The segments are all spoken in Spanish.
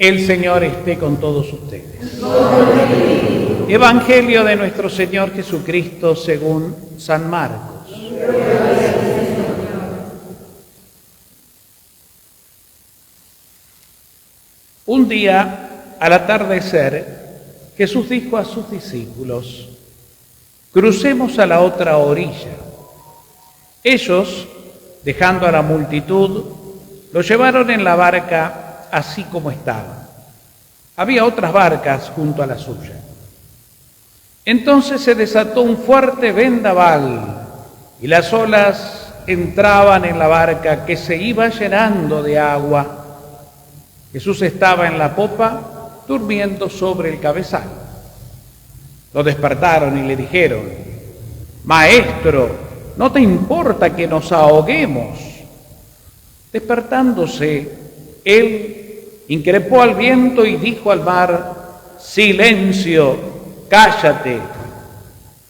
El Señor esté con todos ustedes. Evangelio de nuestro Señor Jesucristo según San Marcos. Un día, al atardecer, Jesús dijo a sus discípulos: crucemos a la otra orilla. Ellos, dejando a la multitud, lo llevaron en la barca así como estaba. Había otras barcas junto a la suya. Entonces se desató un fuerte vendaval y las olas entraban en la barca, que se iba llenando de agua. Jesús estaba en la popa, durmiendo sobre el cabezal. Lo despertaron y le dijeron: Maestro, ¿no te importa que nos ahoguemos? Despertándose, él increpó al viento y dijo al mar: silencio, cállate.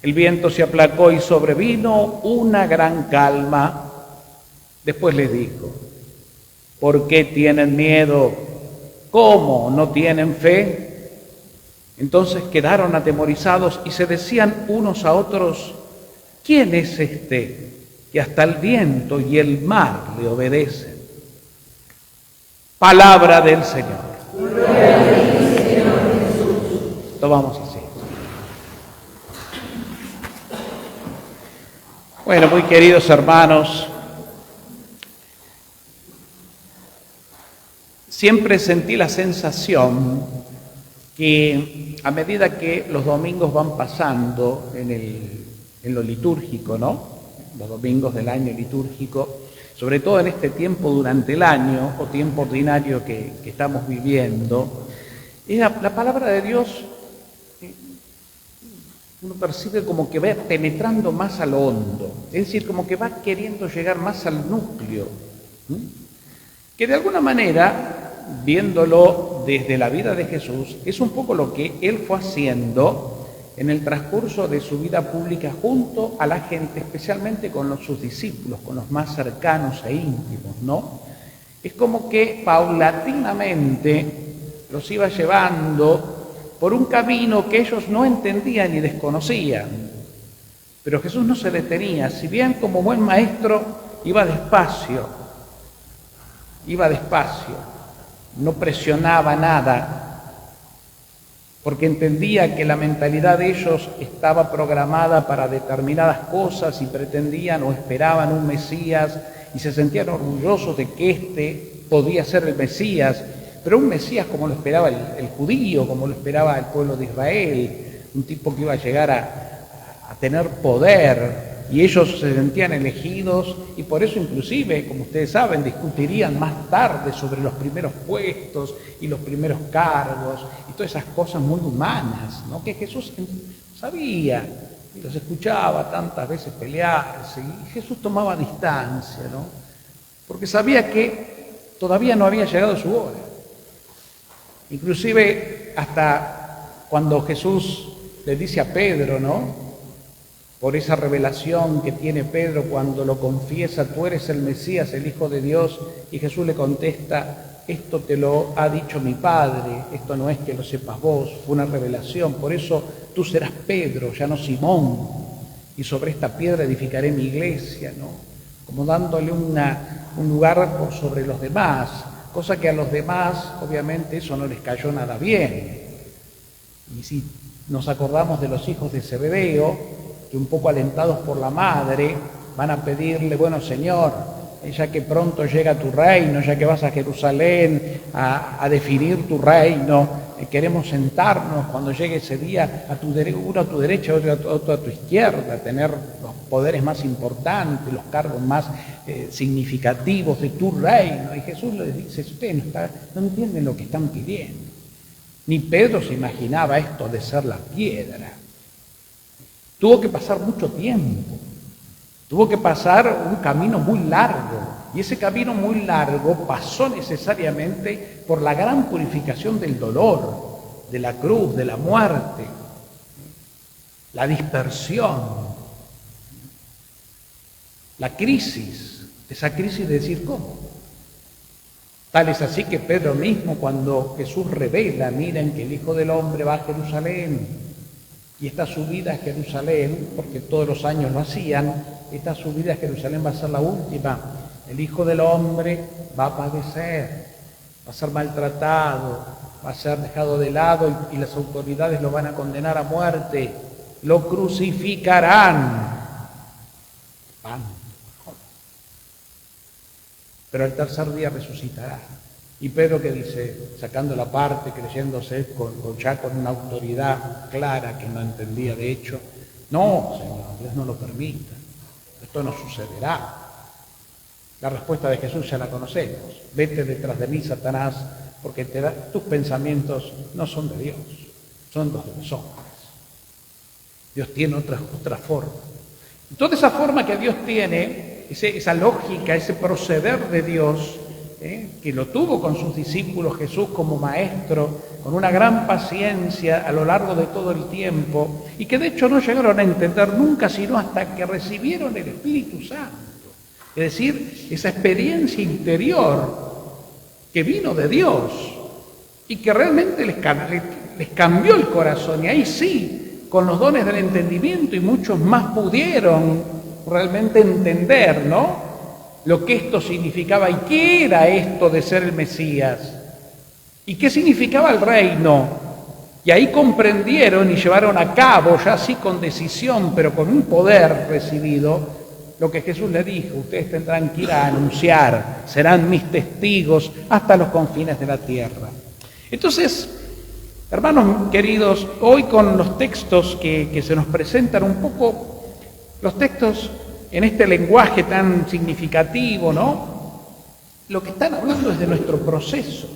El viento se aplacó y sobrevino una gran calma. Después les dijo: ¿por qué tienen miedo? ¿Cómo no tienen fe? Entonces quedaron atemorizados y se decían unos a otros: ¿quién es este que hasta el viento y el mar le obedecen? Palabra del Señor. Lo vamos a hacer. Bueno, muy queridos hermanos, siempre sentí la sensación que a medida que los domingos van pasando en lo litúrgico, ¿no? Los domingos del año litúrgico, sobre todo en este tiempo durante el año o tiempo ordinario que estamos viviendo, la palabra de Dios uno percibe como que va penetrando más a lo hondo, es decir, como que va queriendo llegar más al núcleo, que de alguna manera, viéndolo desde la vida de Jesús, es un poco lo que Él fue haciendo en el transcurso de su vida pública junto a la gente, especialmente con sus discípulos, con los más cercanos e íntimos, ¿no? Es como que paulatinamente los iba llevando por un camino que ellos no entendían y desconocían. Pero Jesús no se detenía, si bien como buen maestro iba despacio, no presionaba nada, porque entendía que la mentalidad de ellos estaba programada para determinadas cosas y pretendían o esperaban un Mesías y se sentían orgullosos de que éste podía ser el Mesías, pero un Mesías como lo esperaba el judío, como lo esperaba el pueblo de Israel, un tipo que iba a llegar a tener poder, y ellos se sentían elegidos, y por eso inclusive, como ustedes saben, discutirían más tarde sobre los primeros puestos y los primeros cargos y todas esas cosas muy humanas, ¿no? Que Jesús sabía y los escuchaba tantas veces pelearse, y Jesús tomaba distancia, ¿no? Porque sabía que todavía no había llegado su hora. Inclusive hasta cuando Jesús le dice a Pedro, ¿no? Por esa revelación que tiene Pedro cuando lo confiesa: tú eres el Mesías, el Hijo de Dios, y Jesús le contesta: esto te lo ha dicho mi Padre, esto no es que lo sepas vos, fue una revelación, por eso tú serás Pedro, ya no Simón, y sobre esta piedra edificaré mi iglesia, ¿no? Como dándole un lugar por sobre los demás, cosa que a los demás obviamente eso no les cayó nada bien. Y si nos acordamos de los hijos de Zebedeo, que un poco alentados por la madre van a pedirle: bueno, Señor, ya que pronto llega tu reino, ya que vas a Jerusalén a definir tu reino, queremos sentarnos cuando llegue ese día uno a tu derecha, otro a tu izquierda, tener los poderes más importantes, los cargos más significativos de tu reino. Y Jesús les dice: ustedes no entienden lo que están pidiendo. Ni Pedro se imaginaba esto de ser la piedra. Tuvo que pasar mucho tiempo, tuvo que pasar un camino muy largo, y ese camino muy largo pasó necesariamente por la gran purificación del dolor, de la cruz, de la muerte, la dispersión, la crisis, esa crisis de decir: ¿cómo? Tal es así que Pedro mismo, cuando Jesús revela, miren que el Hijo del Hombre va a Jerusalén, y esta subida a Jerusalén, porque todos los años lo hacían, esta subida a Jerusalén va a ser la última. El Hijo del Hombre va a padecer, va a ser maltratado, va a ser dejado de lado y las autoridades lo van a condenar a muerte. Lo crucificarán. Pero al tercer día resucitará. Y Pedro, que dice, sacando la parte, creyéndose ya con una autoridad clara que no entendía de hecho, no, Señor, Dios no lo permita, esto no sucederá. La respuesta de Jesús ya la conocemos: vete detrás de mí, Satanás, porque tus pensamientos no son de Dios, son los de los hombres. Dios tiene otra forma. Y toda esa forma que Dios tiene, esa lógica, ese proceder de Dios, que lo tuvo con sus discípulos Jesús como maestro, con una gran paciencia a lo largo de todo el tiempo, y que de hecho no llegaron a entender nunca sino hasta que recibieron el Espíritu Santo. Es decir, esa experiencia interior que vino de Dios y que realmente les cambió el corazón, y ahí sí, con los dones del entendimiento, y muchos más pudieron realmente entender, ¿no?, lo que esto significaba y qué era esto de ser el Mesías y qué significaba el reino. Y ahí comprendieron y llevaron a cabo, ya sí con decisión, pero con un poder recibido, lo que Jesús le dijo: ustedes tendrán que ir a anunciar, serán mis testigos hasta los confines de la tierra. Entonces, hermanos queridos, hoy con los textos que se nos presentan un poco, los textos en este lenguaje tan significativo, ¿no?, lo que están hablando es de nuestro proceso.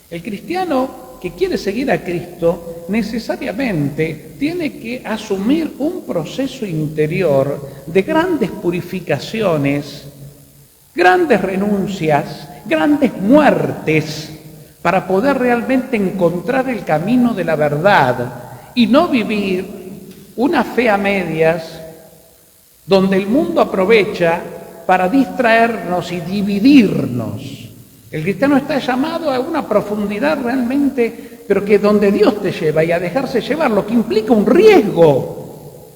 El cristiano que quiere seguir a Cristo necesariamente tiene que asumir un proceso interior de grandes purificaciones, grandes renuncias, grandes muertes, para poder realmente encontrar el camino de la verdad y no vivir una fe a medias, donde el mundo aprovecha para distraernos y dividirnos. El cristiano está llamado a una profundidad realmente, pero que donde Dios te lleva, y a dejarse llevar, lo que implica un riesgo.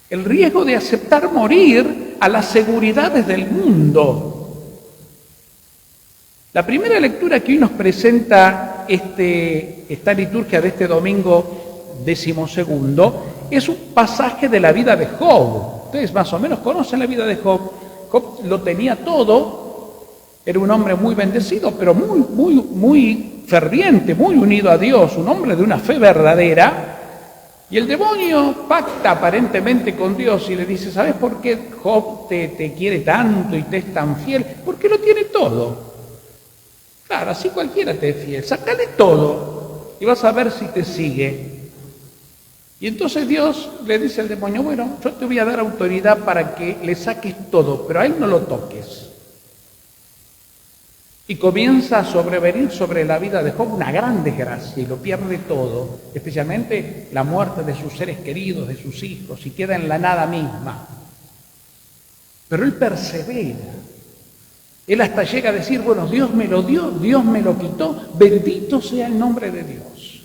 El riesgo de aceptar morir a las seguridades del mundo. La primera lectura que hoy nos presenta esta liturgia de este domingo 12º es un pasaje de la vida de Job. Ustedes más o menos conocen la vida de Job. Job lo tenía todo, era un hombre muy bendecido, pero muy ferviente, muy unido a Dios, un hombre de una fe verdadera. Y el demonio pacta aparentemente con Dios y le dice: ¿sabes por qué Job te quiere tanto y te es tan fiel? Porque lo tiene todo. Claro, así cualquiera te es fiel. Sácale todo y vas a ver si te sigue. Y entonces Dios le dice al demonio: bueno, yo te voy a dar autoridad para que le saques todo, pero a él no lo toques. Y comienza a sobrevenir sobre la vida de Job una gran desgracia y lo pierde todo, especialmente la muerte de sus seres queridos, de sus hijos, y queda en la nada misma. Pero él persevera. Él hasta llega a decir: bueno, Dios me lo dio, Dios me lo quitó, bendito sea el nombre de Dios.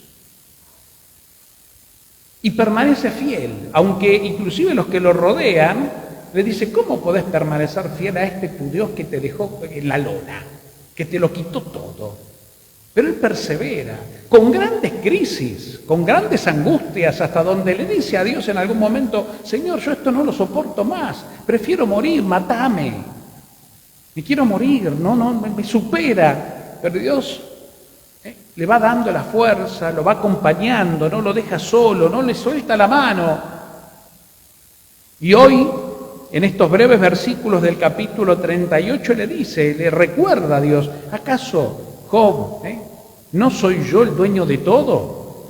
Y permanece fiel, aunque inclusive los que lo rodean le dicen: ¿cómo podés permanecer fiel a tu Dios que te dejó en la lona, que te lo quitó todo? Pero él persevera, con grandes crisis, con grandes angustias, hasta donde le dice a Dios en algún momento: Señor, yo esto no lo soporto más, prefiero morir, matame, me quiero morir, me supera. Pero Dios le va dando la fuerza, lo va acompañando, no lo deja solo, no le suelta la mano. Y hoy, en estos breves versículos del capítulo 38, le recuerda a Dios: ¿acaso, Job, no soy yo el dueño de todo?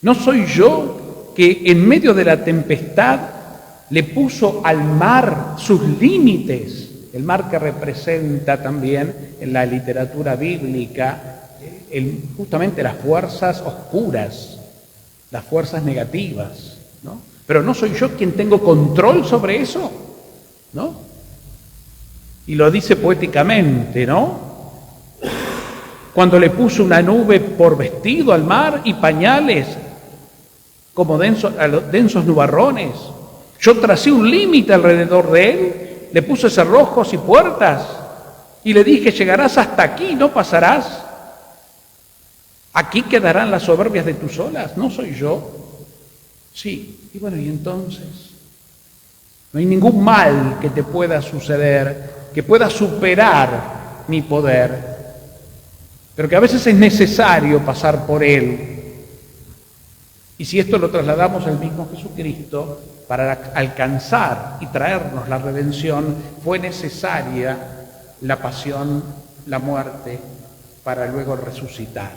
¿No soy yo que en medio de la tempestad le puso al mar sus límites? El mar que representa también en la literatura bíblica justamente las fuerzas oscuras, las fuerzas negativas, ¿no? Pero no soy yo quien tengo control sobre eso, ¿no? Y lo dice poéticamente, ¿no? cuando le puso una nube por vestido al mar y pañales como densos nubarrones. Yo tracé un límite alrededor de él, le puse cerrojos y puertas y le dije, llegarás hasta aquí, no pasarás. Aquí quedarán las soberbias de tus olas, ¿no soy yo? Sí, y bueno, y entonces, no hay ningún mal que te pueda suceder, que pueda superar mi poder, pero que a veces es necesario pasar por él. Y si esto lo trasladamos al mismo Jesucristo, para alcanzar y traernos la redención, fue necesaria la pasión, la muerte, para luego resucitar.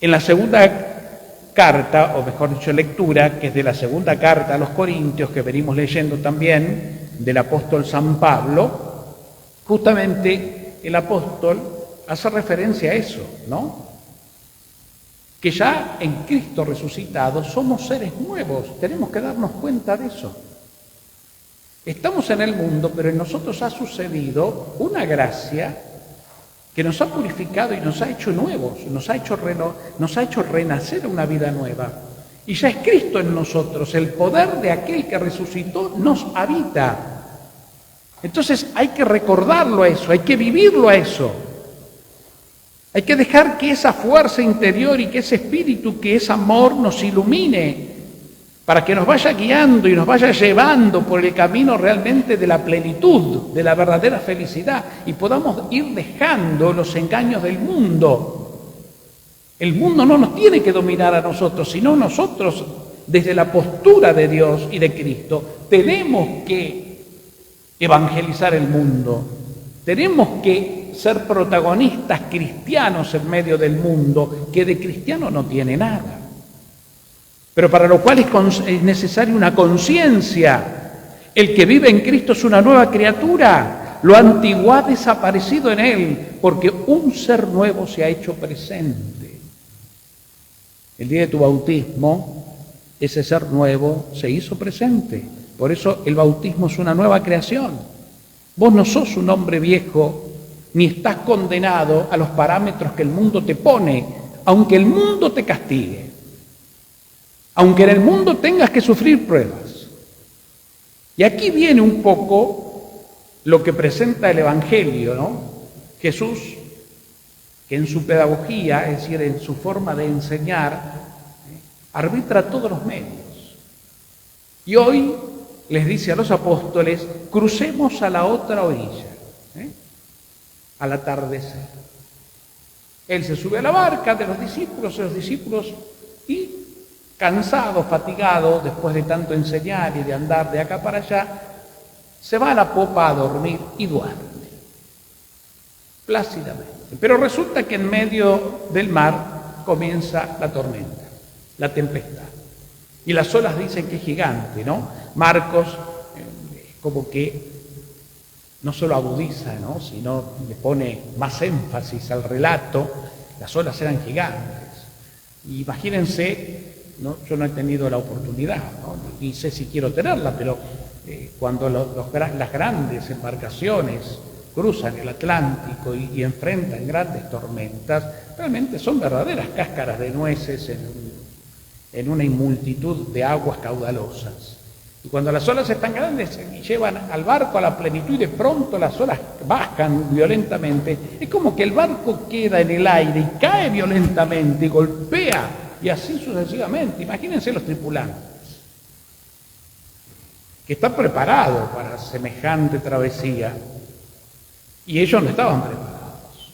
En la segunda carta, o mejor dicho, lectura, que es de la segunda carta a los Corintios, que venimos leyendo también, del apóstol San Pablo, justamente el apóstol hace referencia a eso, ¿no? Que ya en Cristo resucitado somos seres nuevos, tenemos que darnos cuenta de eso. Estamos en el mundo, pero en nosotros ha sucedido una gracia que nos ha purificado y nos ha hecho nuevos, nos ha hecho renacer una vida nueva. Y ya es Cristo en nosotros, el poder de aquel que resucitó nos habita. Entonces hay que recordarlo a eso, hay que vivirlo a eso. Hay que dejar que esa fuerza interior y que ese espíritu, que es amor, nos ilumine para que nos vaya guiando y nos vaya llevando por el camino realmente de la plenitud, de la verdadera felicidad, y podamos ir dejando los engaños del mundo. El mundo no nos tiene que dominar a nosotros, sino nosotros, desde la postura de Dios y de Cristo, tenemos que evangelizar el mundo. Tenemos que ser protagonistas cristianos en medio del mundo, que de cristiano no tiene nada. Pero para lo cual es necesaria una conciencia. El que vive en Cristo es una nueva criatura. Lo antiguo ha desaparecido en él, porque un ser nuevo se ha hecho presente. El día de tu bautismo, ese ser nuevo se hizo presente. Por eso el bautismo es una nueva creación. Vos no sos un hombre viejo, ni estás condenado a los parámetros que el mundo te pone, aunque el mundo te castigue, aunque en el mundo tengas que sufrir pruebas. Y aquí viene un poco lo que presenta el Evangelio, ¿no? Jesús, que en su pedagogía, es decir, en su forma de enseñar, arbitra todos los medios. Y hoy les dice a los apóstoles, crucemos a la otra orilla, al atardecer. Él se sube a la barca de los discípulos, y cansados, fatigados, después de tanto enseñar y de andar de acá para allá, se va a la popa a dormir y duerme, plácidamente. Pero resulta que en medio del mar comienza la tormenta, la tempestad. Y las olas dicen que es gigante, ¿no? Marcos como que no solo agudiza, ¿no?, sino le pone más énfasis al relato. Las olas eran gigantes. Y imagínense, ¿no? Yo no he tenido la oportunidad, ¿no?, ni sé si quiero tenerla, pero cuando las grandes embarcaciones cruzan el Atlántico y enfrentan grandes tormentas, realmente son verdaderas cáscaras de nueces en una multitud de aguas caudalosas. Y cuando las olas están grandes y llevan al barco a la plenitud y de pronto las olas bajan violentamente, es como que el barco queda en el aire y cae violentamente y golpea, y así sucesivamente. Imagínense los tripulantes, que están preparados para semejante travesía, y ellos no estaban preparados.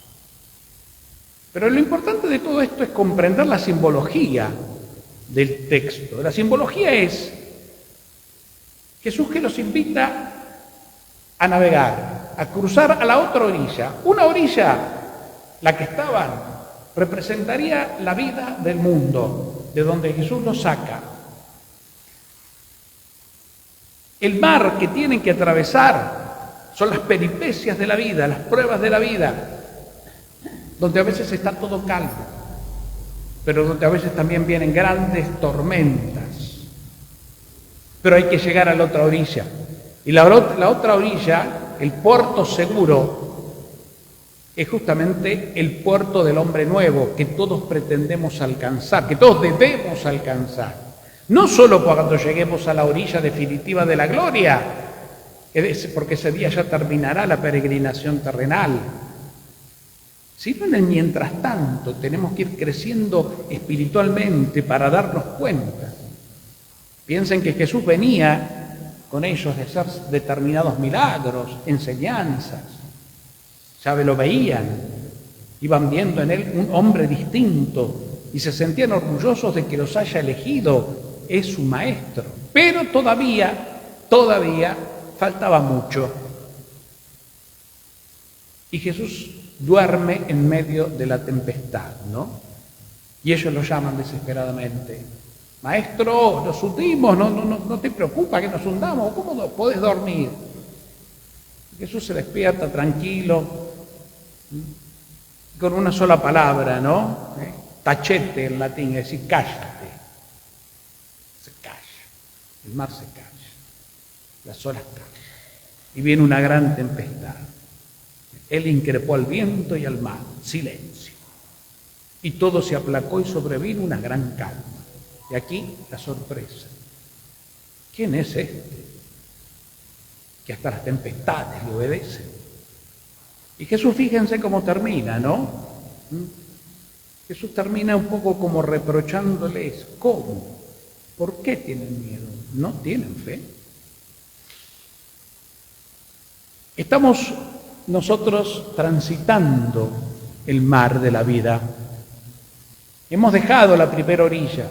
Pero lo importante de todo esto es comprender la simbología del texto. La simbología es Jesús, que los invita a navegar, a cruzar a la otra orilla. Una orilla, la que estaban, representaría la vida del mundo, de donde Jesús los saca. El mar que tienen que atravesar son las peripecias de la vida, las pruebas de la vida, donde a veces está todo calmo, pero donde a veces también vienen grandes tormentas. Pero hay que llegar a la otra orilla. Y la otra orilla, el puerto seguro, es justamente el puerto del hombre nuevo que todos pretendemos alcanzar, que todos debemos alcanzar. No solo cuando lleguemos a la orilla definitiva de la gloria, porque ese día ya terminará la peregrinación terrenal, sino en el mientras tanto tenemos que ir creciendo espiritualmente para darnos cuenta. Piensen que Jesús venía con ellos de hacer determinados milagros, enseñanzas. Ya lo veían, iban viendo en él un hombre distinto y se sentían orgullosos de que los haya elegido, es su maestro. Pero todavía faltaba mucho. Y Jesús duerme en medio de la tempestad, ¿no? Y ellos lo llaman desesperadamente: Maestro, nos hundimos, no te preocupa que nos hundamos, ¿cómo podés dormir? Jesús se despierta tranquilo, con una sola palabra, ¿no? Tachete en latín, es decir, cállate. Se calla, el mar se calla, las olas callan, y viene una gran tempestad. Él increpó al viento y al mar, silencio. Y todo se aplacó y sobrevino una gran calma. Y aquí la sorpresa. ¿Quién es este que hasta las tempestades le obedecen? Y Jesús, fíjense cómo termina, ¿no? Jesús termina un poco como reprochándoles. ¿Cómo? ¿Por qué tienen miedo? ¿No tienen fe? Estamos nosotros transitando el mar de la vida. Hemos dejado la primera orilla,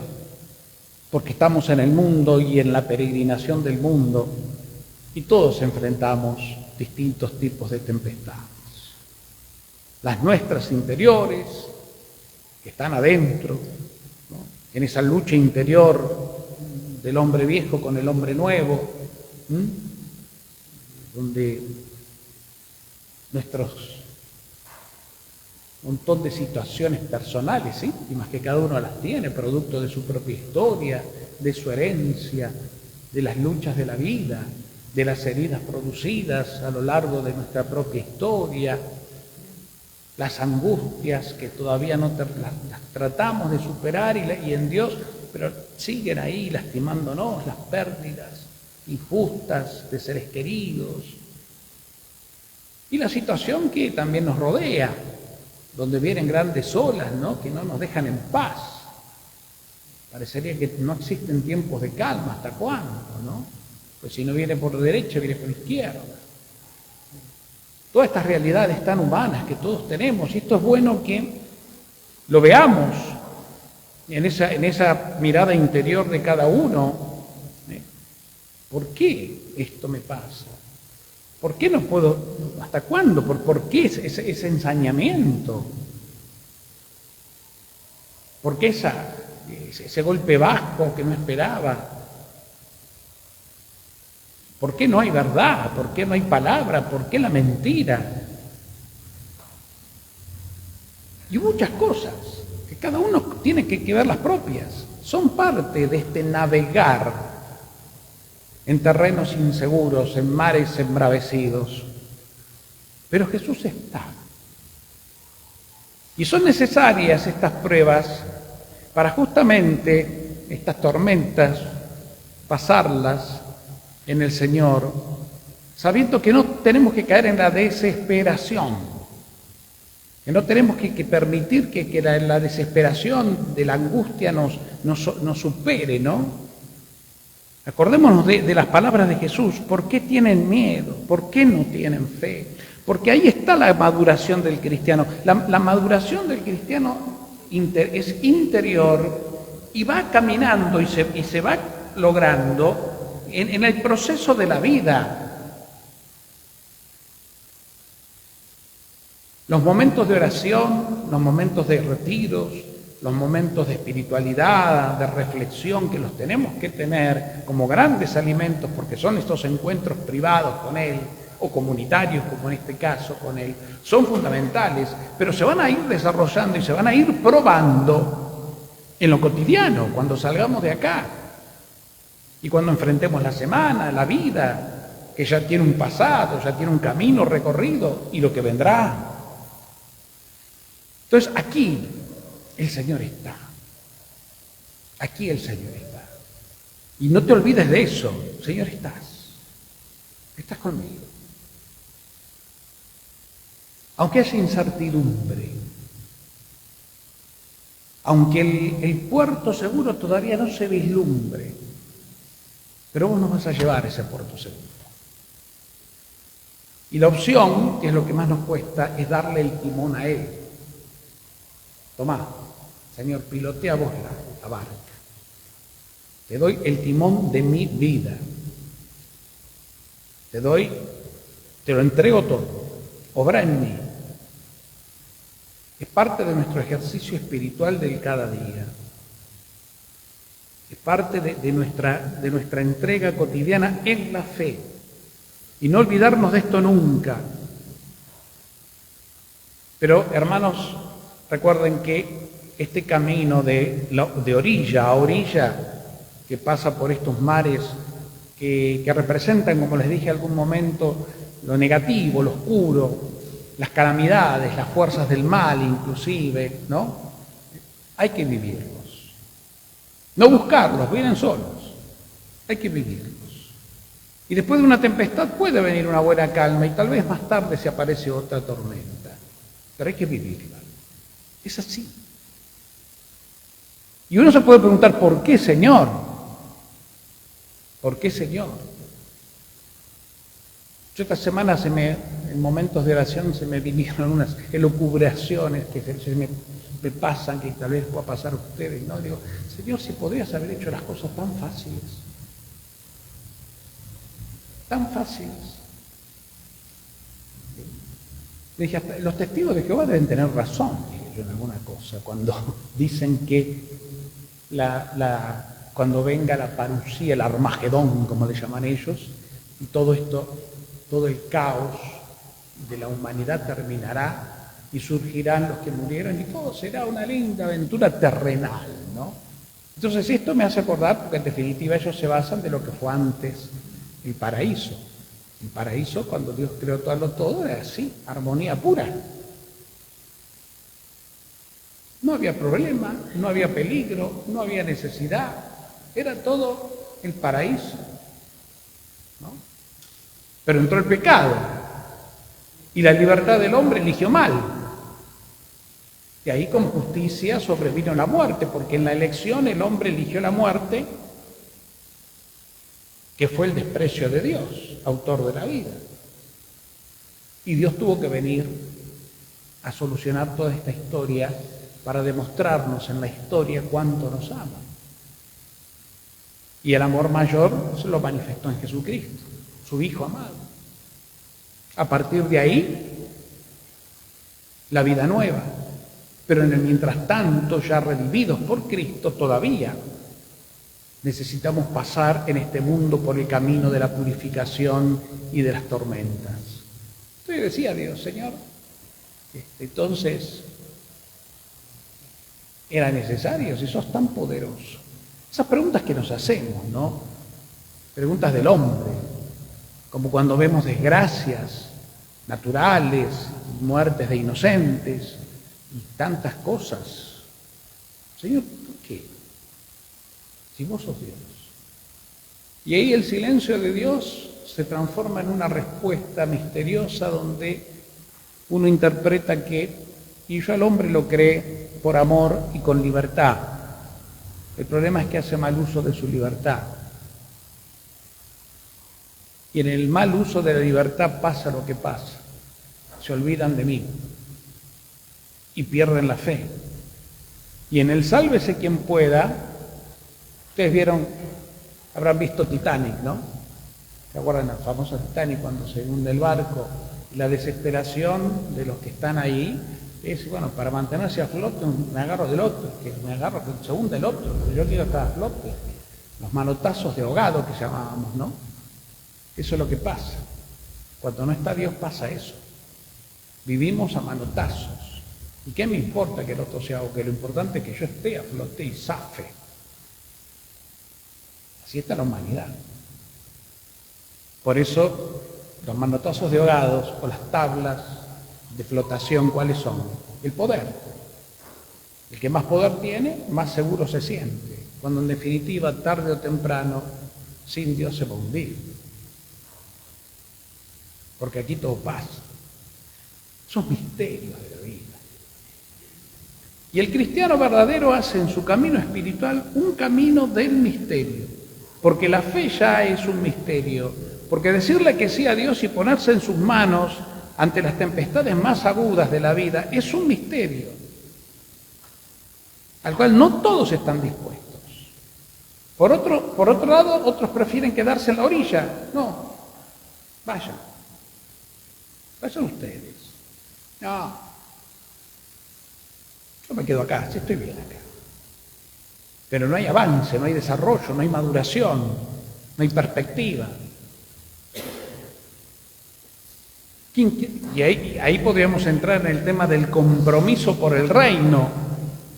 porque estamos en el mundo y en la peregrinación del mundo, y todos enfrentamos distintos tipos de tempestades. Las nuestras interiores, que están adentro, ¿no? En esa lucha interior del hombre viejo con el hombre nuevo, donde nuestros montón de situaciones personales, íntimas, que cada uno las tiene, producto de su propia historia, de su herencia, de las luchas de la vida, de las heridas producidas a lo largo de nuestra propia historia, las angustias que todavía no las tratamos de superar y en Dios, pero siguen ahí lastimándonos, las pérdidas injustas de seres queridos, y la situación que también nos rodea, donde vienen grandes olas, ¿no?, que no nos dejan en paz. Parecería que no existen tiempos de calma. ¿Hasta cuándo, no? Pues si no viene por derecha, viene por izquierda. Todas estas realidades tan humanas que todos tenemos, y esto es bueno que lo veamos en esa mirada interior de cada uno. ¿Por qué esto me pasa? ¿Por qué no puedo? ¿Hasta cuándo? ¿Por qué ese ensañamiento? ¿Por qué ese golpe bajo que no esperaba? ¿Por qué no hay verdad? ¿Por qué no hay palabra? ¿Por qué la mentira? Y muchas cosas que cada uno tiene que ver las propias. Son parte de este navegar en terrenos inseguros, en mares embravecidos. Pero Jesús está. Y son necesarias estas pruebas para justamente estas tormentas pasarlas en el Señor, sabiendo que no tenemos que caer en la desesperación, que no tenemos que permitir que la desesperación de la angustia nos supere, ¿no? Acordémonos de las palabras de Jesús. ¿Por qué tienen miedo? ¿Por qué no tienen fe? Porque ahí está la maduración del cristiano. La maduración del cristiano es interior y va caminando y se va logrando en el proceso de la vida. Los momentos de oración, los momentos de retiros, los momentos de espiritualidad, de reflexión, que los tenemos que tener como grandes alimentos, porque son estos encuentros privados con Él, o comunitarios, como en este caso con Él, son fundamentales, pero se van a ir desarrollando y se van a ir probando en lo cotidiano, cuando salgamos de acá, y cuando enfrentemos la semana, la vida, que ya tiene un pasado, ya tiene un camino recorrido, y lo que vendrá. Entonces aquí el Señor está. Aquí el Señor está. Y no te olvides de eso. Señor, estás conmigo. Aunque haya incertidumbre, aunque el puerto seguro todavía no se vislumbre, pero vos nos vas a llevar a ese puerto seguro. Y la opción, que es lo que más nos cuesta, es darle el timón a Él. Tomá, Señor, pilotea vos la barca. Te doy el timón de mi vida. Te lo entrego todo. Obra en mí. Es parte de nuestro ejercicio espiritual del cada día. Es parte de nuestra entrega cotidiana en la fe. Y no olvidarnos de esto nunca. Pero, hermanos, recuerden que este camino de orilla a orilla, que pasa por estos mares que representan, como les dije en algún momento, lo negativo, lo oscuro, las calamidades, las fuerzas del mal inclusive, ¿no? Hay que vivirlos. No buscarlos, vienen solos. Hay que vivirlos. Y después de una tempestad puede venir una buena calma y tal vez más tarde se aparece otra tormenta. Pero hay que vivirla. Es así. Y uno se puede preguntar, ¿por qué, Señor? ¿Por qué, Señor? Yo esta semana en momentos de oración se me vinieron unas elucubraciones que se me pasan, que tal vez pueda pasar a ustedes, ¿no? Digo, Señor, si podrías haber hecho las cosas tan fáciles. Tan fáciles. Le dije, hasta los testigos de Jehová deben tener razón, dije yo, en alguna cosa, cuando dicen que cuando venga la parusía, el Armagedón, como le llaman ellos, y todo esto, todo el caos de la humanidad terminará y surgirán los que murieron y todo será una linda aventura terrenal, ¿no? Entonces esto me hace acordar, porque en definitiva ellos se basan de lo que fue antes el paraíso. El paraíso, cuando Dios creó todo era así, armonía pura. No había problema, no había peligro, no había necesidad, era todo el paraíso, ¿no? Pero entró el pecado y la libertad del hombre eligió mal. Y ahí con justicia sobrevino la muerte, porque en la elección el hombre eligió la muerte, que fue el desprecio de Dios, autor de la vida. Y Dios tuvo que venir a solucionar toda esta historia para demostrarnos en la historia cuánto nos ama. Y el amor mayor se lo manifestó en Jesucristo, su Hijo amado. A partir de ahí, la vida nueva. Pero en el mientras tanto, ya revividos por Cristo, todavía necesitamos pasar en este mundo por el camino de la purificación y de las tormentas. Entonces decía Dios, Señor, entonces era necesario, si sos tan poderoso. Esas preguntas que nos hacemos, ¿no? Preguntas del hombre, como cuando vemos desgracias naturales, muertes de inocentes y tantas cosas. Señor, ¿por qué? Si vos sos Dios. Y ahí el silencio de Dios se transforma en una respuesta misteriosa donde uno interpreta que, y yo al hombre lo cree por amor y con libertad. El problema es que hace mal uso de su libertad. Y en el mal uso de la libertad pasa lo que pasa. Se olvidan de mí y pierden la fe. Y en el sálvese quien pueda, ustedes vieron, habrán visto Titanic, ¿no? ¿Se acuerdan del famoso Titanic cuando se hunde el barco? La desesperación de los que están ahí es, bueno, para mantenerse a flote me agarro del otro, que me agarro que se hunde el otro, pero yo quiero estar a flote. Los manotazos de ahogado que llamábamos, ¿no? Eso es lo que pasa. Cuando no está Dios pasa eso. Vivimos a manotazos. ¿Y qué me importa que el otro se ahogue? Lo importante es que yo esté a flote y zafe. Así está la humanidad. Por eso, los manotazos de ahogados o las tablas de flotación, ¿cuáles son? El poder. El que más poder tiene, más seguro se siente, cuando en definitiva, tarde o temprano, sin Dios se va a hundir. Porque aquí todo pasa. Son misterios de la vida. Y el cristiano verdadero hace en su camino espiritual un camino del misterio, porque la fe ya es un misterio, porque decirle que sí a Dios y ponerse en sus manos ante las tempestades más agudas de la vida es un misterio, al cual no todos están dispuestos. Por otro lado, otros prefieren quedarse en la orilla. No, vayan ustedes. No, yo me quedo acá, sí estoy bien acá. Pero no hay avance, no hay desarrollo, no hay maduración, no hay perspectiva. Y ahí podríamos entrar en el tema del compromiso por el reino.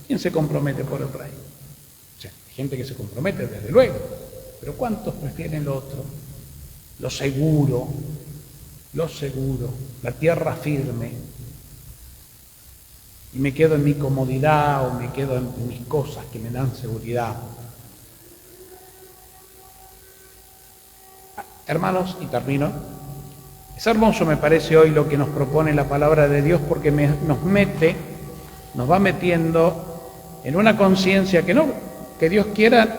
¿Quién se compromete por el reino? O sea, hay gente que se compromete, desde luego, pero ¿cuántos prefieren lo otro? Lo seguro, la tierra firme. Y me quedo en mi comodidad o me quedo en mis cosas que me dan seguridad. Hermanos, y termino, es hermoso me parece hoy lo que nos propone la palabra de Dios, porque nos va metiendo en una conciencia que Dios quiera,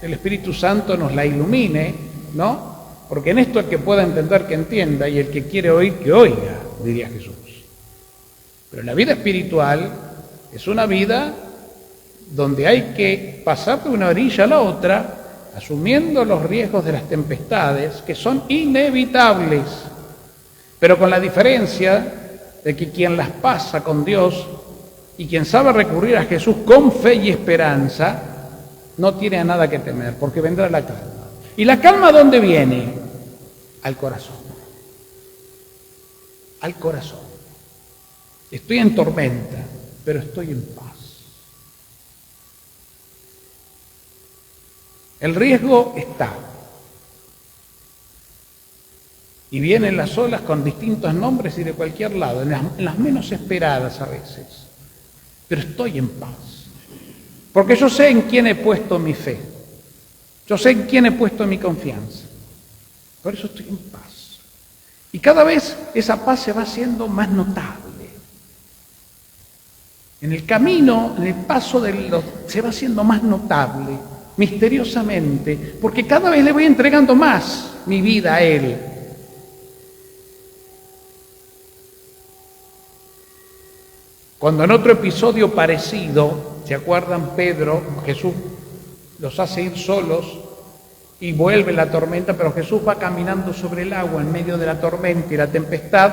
el Espíritu Santo nos la ilumine, ¿no? Porque en esto el que pueda entender que entienda, y el que quiere oír que oiga, diría Jesús. Pero la vida espiritual es una vida donde hay que pasar de una orilla a la otra, asumiendo los riesgos de las tempestades, que son inevitables, pero con la diferencia de que quien las pasa con Dios y quien sabe recurrir a Jesús con fe y esperanza, no tiene a nada que temer, porque vendrá la calma. ¿Y la calma dónde viene? Al corazón. Al corazón. Estoy en tormenta, pero estoy en paz. El riesgo está. Y vienen las olas con distintos nombres y de cualquier lado, en las menos esperadas a veces. Pero estoy en paz. Porque yo sé en quién he puesto mi fe. Yo sé en quién he puesto mi confianza. Por eso estoy en paz. Y cada vez esa paz se va haciendo más notable. En el camino, en el paso se va haciendo más notable, misteriosamente, porque cada vez le voy entregando más mi vida a Él. Cuando en otro episodio parecido, ¿se acuerdan? Jesús los hace ir solos y vuelve la tormenta, pero Jesús va caminando sobre el agua en medio de la tormenta y la tempestad.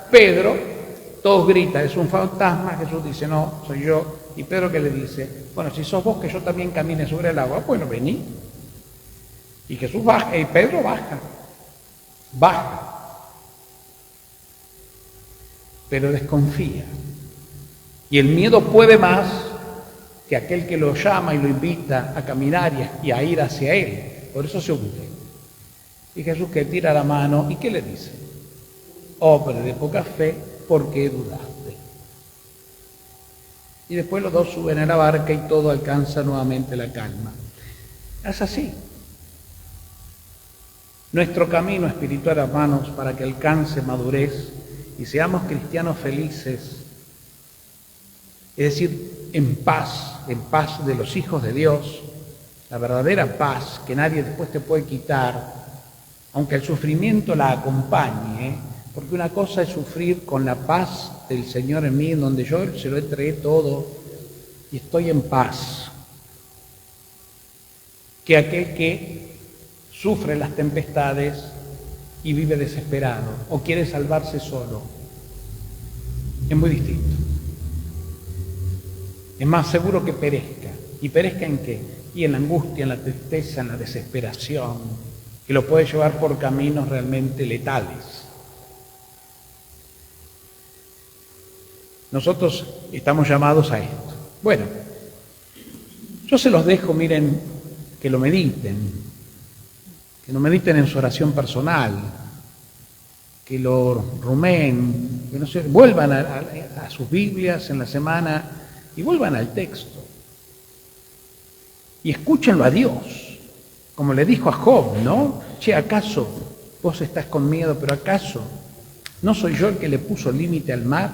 Pedro, todos gritan, es un fantasma. Jesús dice, no, soy yo. Y Pedro, ¿qué le dice? Bueno, si sos vos, que yo también camine sobre el agua. Bueno, vení. Y Jesús baja, y Pedro baja. Pero desconfía. Y el miedo puede más que aquel que lo llama y lo invita a caminar y a ir hacia él. Por eso se hunde. Y Jesús, que tira la mano, ¿y qué le dice? Hombre de poca fe, ¿por qué dudaste? Y después los dos suben a la barca y todo alcanza nuevamente la calma. Es así. Nuestro camino espiritual, hermanos, para que alcance madurez y seamos cristianos felices, es decir, en paz de los hijos de Dios, la verdadera paz que nadie después te puede quitar, aunque el sufrimiento la acompañe, porque una cosa es sufrir con la paz del Señor en mí, en donde yo se lo entregué todo y estoy en paz, que aquel que sufre las tempestades y vive desesperado o quiere salvarse solo. Es muy distinto. Es más seguro que perezca. ¿Y perezca en qué? Y en la angustia, en la tristeza, en la desesperación, que lo puede llevar por caminos realmente letales. Nosotros estamos llamados a esto. Bueno, yo se los dejo, miren, que lo mediten en su oración personal, que lo rumeen, que no sé, vuelvan a sus Biblias en la semana Y vuelvan al texto. Y escúchenlo a Dios. Como le dijo a Job, ¿no? Che, ¿acaso vos estás con miedo, pero acaso no soy yo el que le puso límite al mar,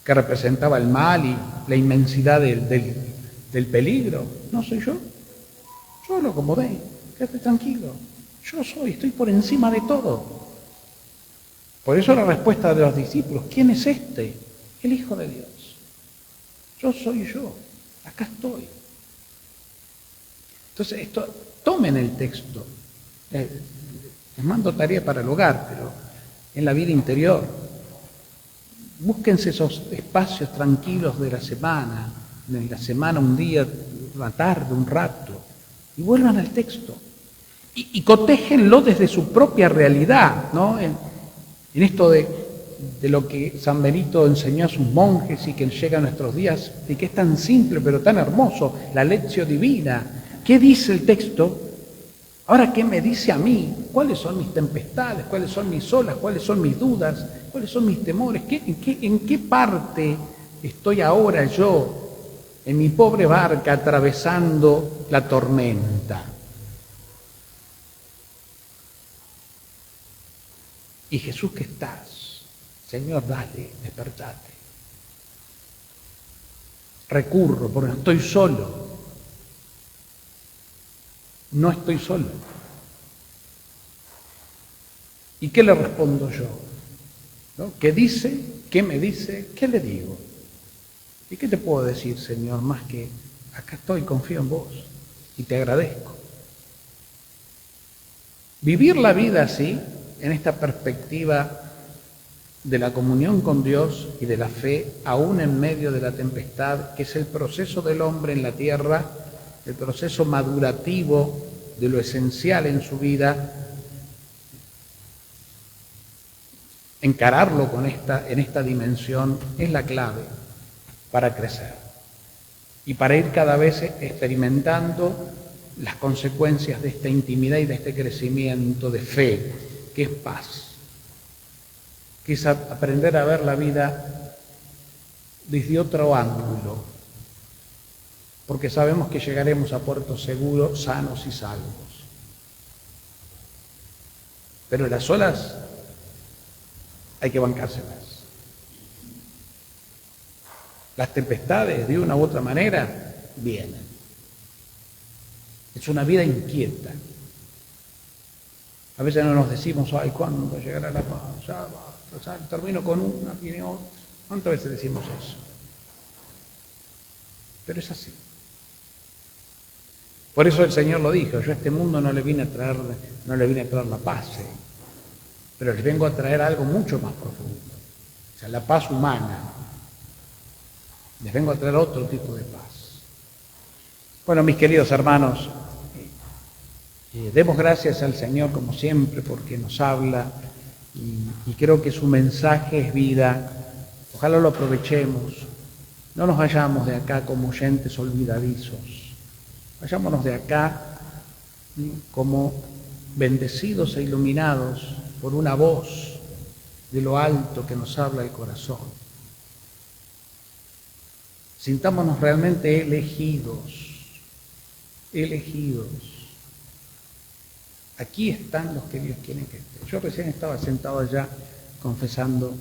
que representaba el mal y la inmensidad del peligro? ¿No soy yo? Yo lo acomodé, quédate tranquilo. Yo estoy por encima de todo. Por eso la respuesta de los discípulos, ¿quién es este? El Hijo de Dios. Yo soy yo, acá estoy. Entonces, tomen el texto. Les mando tarea para el hogar, pero en la vida interior. Búsquense esos espacios tranquilos de la semana, en la semana un día, una tarde, un rato, y vuelvan al texto. Y cotéjenlo desde su propia realidad, ¿no? En esto de lo que San Benito enseñó a sus monjes y que llega a nuestros días, y que es tan simple pero tan hermoso, la lección divina. ¿Qué dice el texto? Ahora, ¿qué me dice a mí? ¿Cuáles son mis tempestades? ¿Cuáles son mis olas? ¿Cuáles son mis dudas? ¿Cuáles son mis temores? ¿En qué parte estoy ahora yo en mi pobre barca atravesando la tormenta? Y Jesús, ¿qué estás? Señor, dale, despertate. Recurro, porque no estoy solo. No estoy solo. ¿Y qué le respondo yo? ¿No? ¿Qué dice? ¿Qué me dice? ¿Qué le digo? ¿Y qué te puedo decir, Señor? Más que acá estoy, confío en vos y te agradezco. Vivir la vida así, en esta perspectiva de la comunión con Dios y de la fe, aún en medio de la tempestad, que es el proceso del hombre en la tierra, el proceso madurativo de lo esencial en su vida, encararlo en esta dimensión es la clave para crecer y para ir cada vez experimentando las consecuencias de esta intimidad y de este crecimiento de fe, que es paz, que es aprender a ver la vida desde otro ángulo, porque sabemos que llegaremos a puertos seguros, sanos y salvos. Pero las olas hay que bancárselas. Las tempestades, de una u otra manera, vienen. Es una vida inquieta. A veces no nos decimos, ay, ¿cuándo llegará la paz? Ya basta, ya termino con una, viene otra. ¿Cuántas veces decimos eso? Pero es así. Por eso el Señor lo dijo, yo a este mundo no le vine a traer la paz, pero les vengo a traer algo mucho más profundo, o sea, la paz humana. Les vengo a traer otro tipo de paz. Bueno, mis queridos hermanos, demos gracias al Señor como siempre porque nos habla y creo que su mensaje es vida. Ojalá lo aprovechemos, no nos vayamos de acá como oyentes olvidadizos. Vayámonos de acá como bendecidos e iluminados por una voz de lo alto que nos habla el corazón. Sintámonos realmente elegidos. Aquí están los que Dios quiere que estén. Yo recién estaba sentado allá confesando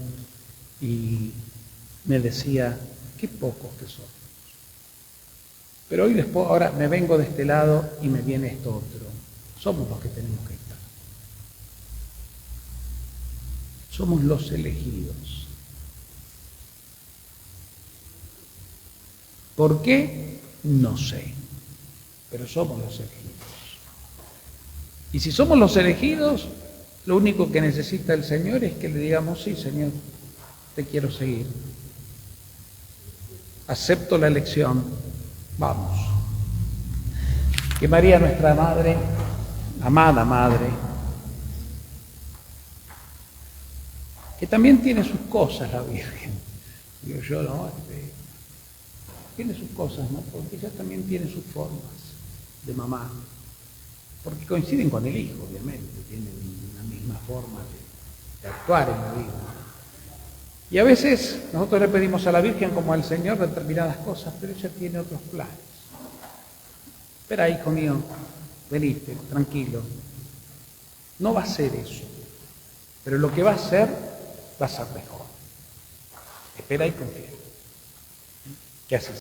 y me decía, qué pocos que son. Pero hoy después, ahora me vengo de este lado y me viene esto otro. Somos los que tenemos que estar. Somos los elegidos. ¿Por qué? No sé. Pero somos los elegidos. Y si somos los elegidos, lo único que necesita el Señor es que le digamos, sí, Señor, te quiero seguir. Acepto la elección. Vamos. Que María, nuestra Madre, amada Madre, que también tiene sus cosas la Virgen, digo yo, ¿no? Tiene sus cosas, ¿no? Porque ella también tiene sus formas de mamá, porque coinciden con el Hijo, obviamente, tienen la misma forma de actuar en la vida. Y a veces nosotros le pedimos a la Virgen como al Señor determinadas cosas, pero ella tiene otros planes. Espera, hijo mío, venite, tranquilo. No va a ser eso, pero lo que va a ser mejor. Espera y confía. Que así sea.